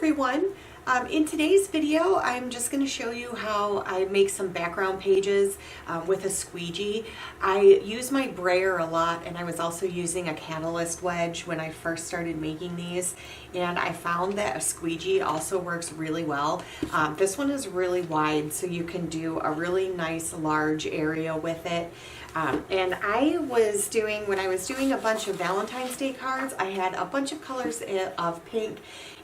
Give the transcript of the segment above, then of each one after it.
everyone. In today's video, I'm just going to show you how I make some background pages with a squeegee. I use my brayer a lot, and I was also using a catalyst wedge when I first started making these, and I found that a squeegee also works really well. This one is really wide, so you can do a really nice large area with it. And I was doing, when I was doing a bunch of Valentine's Day cards, I had a bunch of colors of pink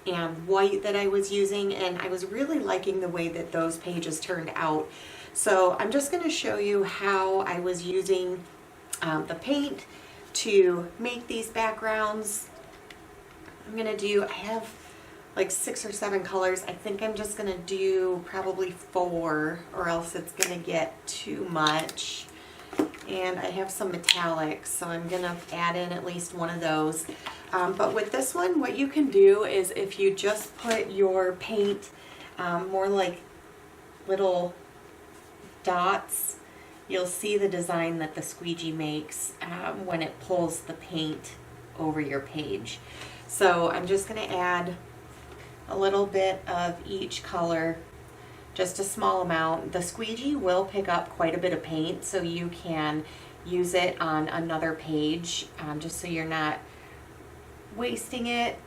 and white that I was using, and I was really liking the way that those pages turned out. So I'm just going to show you how I was using the paint to make these backgrounds. I have like 6 or 7 colors. I think I'm just going to do probably 4, or else it's going to get too much. And I have some metallics, so I'm going to add in at least one of those. But with this one, what you can do is if you just put your paint more like little dots, you'll see the design that the squeegee makes when it pulls the paint over your page. So I'm just going to add a little bit of each color. Just a small amount. The squeegee will pick up quite a bit of paint, so you can use it on another page just so you're not wasting it.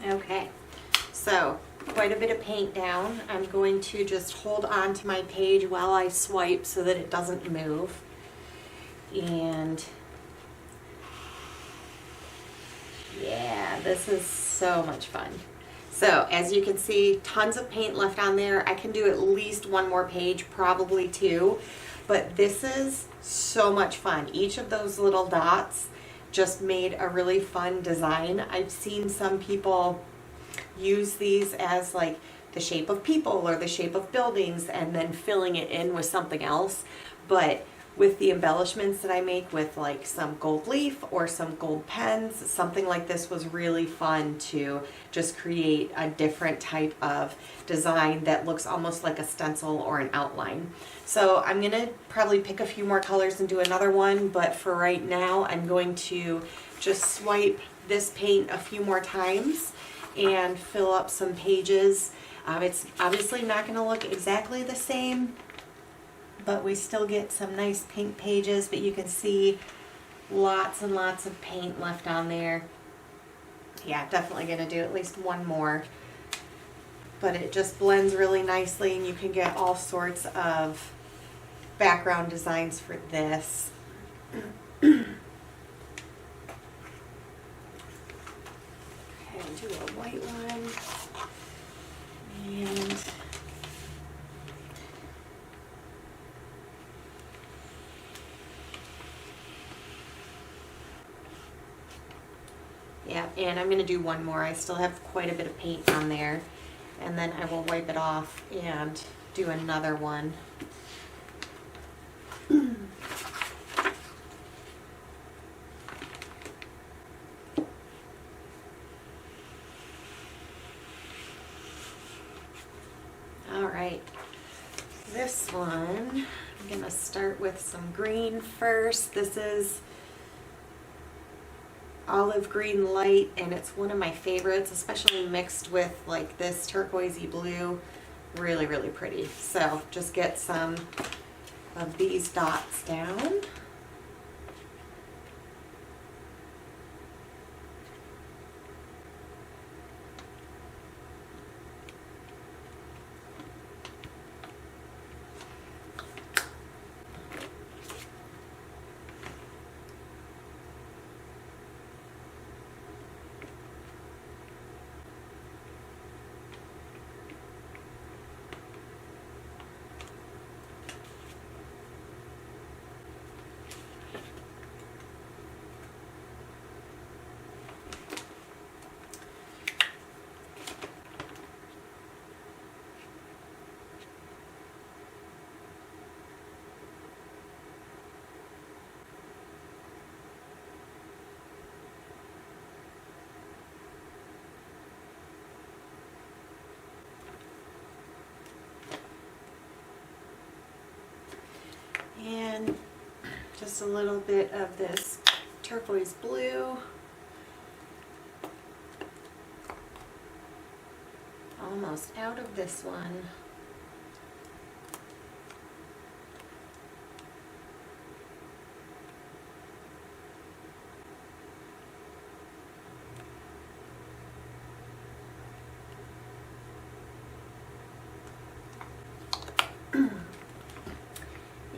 Okay, so quite a bit of paint down. I'm going to just hold on to my page while I swipe so that it doesn't move. And yeah, this is so much fun. So as you can see, tons of paint left on there. I can do at least one more page, probably 2, but this is so much fun. Each of those little dots just made a really fun design. I've seen some people use these as like the shape of people or the shape of buildings and then filling it in with something else. But with the embellishments that I make with like some gold leaf or some gold pens, something like this was really fun to just create a different type of design that looks almost like a stencil or an outline. So I'm going to probably pick a few more colors and do another one, but for right now I'm going to just swipe this paint a few more times and fill up some pages. It's obviously not going to look exactly the same, but we still get some nice pink pages, but you can see lots and lots of paint left on there. Yeah, definitely going to do at least one more. But it just blends really nicely, and you can get all sorts of background designs for this. Okay, do a white one. And yeah, and I'm going to do one more. I still have quite a bit of paint on there, and then I will wipe it off and do another one. All right, this one, I'm going to start with some green first. This is olive green light, and it's one of my favorites, especially mixed with like this turquoisey blue. Really, really pretty. So just get some of these dots down. And just a little bit of this turquoise blue. Almost out of this one.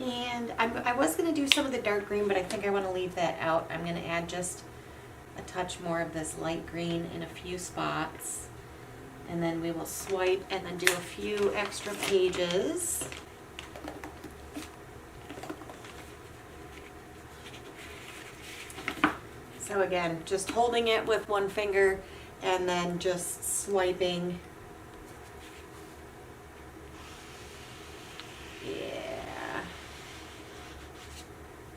And I was going to do some of the dark green, but I think I want to leave that out. I'm going to add just a touch more of this light green in a few spots. And then we will swipe and then do a few extra pages. So again, just holding it with one finger and then just swiping.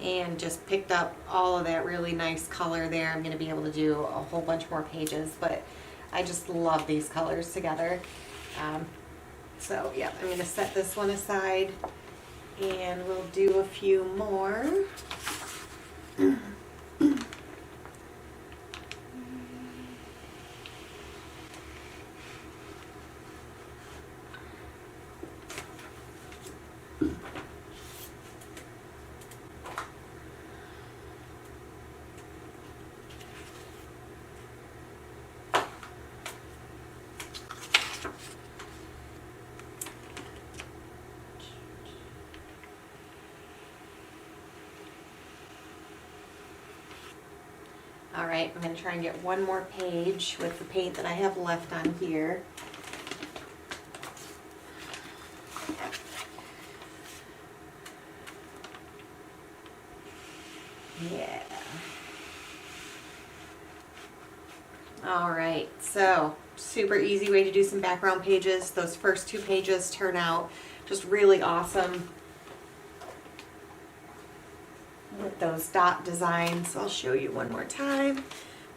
And just picked up all of that really nice color there. I'm going to be able to do a whole bunch more pages, but I just love these colors together. So yeah, I'm going to set this one aside and we'll do a few more. All right, I'm going to try and get one more page with the paint that I have left on here. Yeah. All right, so super easy way to do some background pages. Those first two pages turn out just really awesome with those dot designs. I'll show you one more time.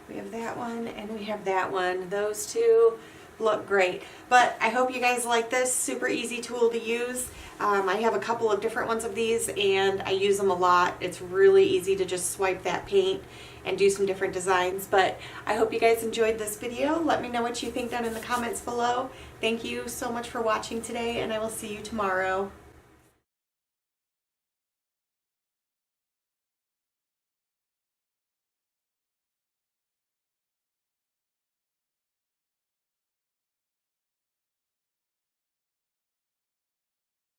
We have that one and we have that one. Those two look great. But I hope you guys like this. Super easy tool to use. I have a couple of different ones of these and I use them a lot. It's really easy to just swipe that paint and do some different designs. But I hope you guys enjoyed this video. Let me know what you think down in the comments below. Thank you so much for watching today and I will see you tomorrow.